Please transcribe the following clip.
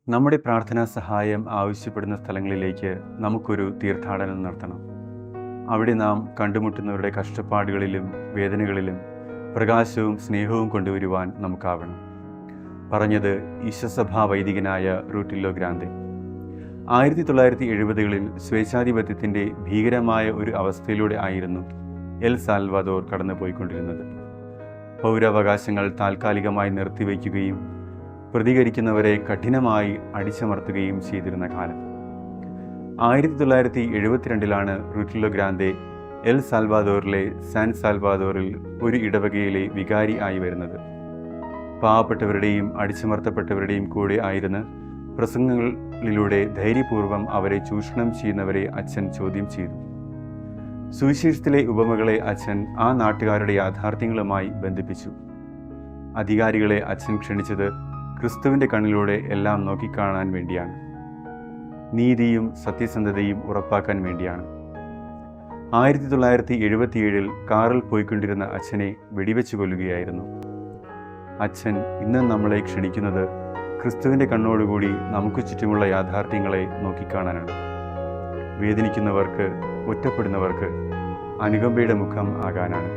നമ്മുടെ പ്രാർത്ഥനാ സഹായം ആവശ്യപ്പെടുന്ന സ്ഥലങ്ങളിലേക്ക് നമുക്കൊരു തീർത്ഥാടനം നടത്തണം. അവിടെ നാം കണ്ടുമുട്ടുന്നവരുടെ കഷ്ടപ്പാടുകളിലും വേദനകളിലും പ്രകാശവും സ്നേഹവും കൊണ്ടുവരുവാൻ നമുക്കാവണം. പറഞ്ഞത് ഈശോസഭാ വൈദികനായ റൂട്ടില്ലോ ഗ്രാന്തെ. 1970കളിൽ സ്വേച്ഛാധിപത്യത്തിൻ്റെ ഭീകരമായ ഒരു അവസ്ഥയിലൂടെ ആയിരുന്നു എൽ സാൽവദോർ കടന്നുപോയിക്കൊണ്ടിരുന്നത്. പൗരാവകാശങ്ങൾ താൽക്കാലികമായി നിർത്തിവെക്കുകയും പ്രതികരിക്കുന്നവരെ കഠിനമായി അടിച്ചമർത്തുകയും ചെയ്തിരുന്ന കാലം. 1972ലാണ് റൂട്ടില്ലോ ഗ്രാന്തെ എൽ സാൽവാദോറിലെ സാൻ സാൽവാദോറിൽ ഒരു ഇടവകയിലെ വികാരി ആയി വരുന്നത്. പാവപ്പെട്ടവരുടെയും അടിച്ചമർത്തപ്പെട്ടവരുടെയും കൂടെ ആയിരുന്ന പ്രസംഗങ്ങളിലൂടെ ധൈര്യപൂർവ്വം അവരെ ചൂഷണം ചെയ്യുന്നവരെ അച്ഛൻ ചോദ്യം ചെയ്തു. സുവിശേഷത്തിലെ ഉപമകളെ അച്ഛൻ ആ നാട്ടുകാരുടെ യാഥാർത്ഥ്യങ്ങളുമായി ബന്ധിപ്പിച്ചു. അധികാരികളെ അച്ഛൻ ക്ഷണിച്ചത് ക്രിസ്തുവിൻ്റെ കണ്ണിലൂടെ എല്ലാം നോക്കിക്കാണാൻ വേണ്ടിയാണ്. നീതിയും സത്യസന്ധതയും ഉറപ്പാക്കാൻ വേണ്ടിയാണ്. 1977 കാറിൽ പോയിക്കൊണ്ടിരുന്ന അച്ഛനെ വെടിവെച്ച് കൊല്ലുകയായിരുന്നു. അച്ഛൻ ഇന്ന് നമ്മളെ ക്ഷണിക്കുന്നത് ക്രിസ്തുവിൻ്റെ കണ്ണോടുകൂടി നമുക്ക് ചുറ്റുമുള്ള യാഥാർത്ഥ്യങ്ങളെ നോക്കിക്കാണാനാണ്. വേദനിക്കുന്നവർക്ക്, ഒറ്റപ്പെടുന്നവർക്ക് അനുകമ്പയുടെ മുഖം ആകാനാണ്.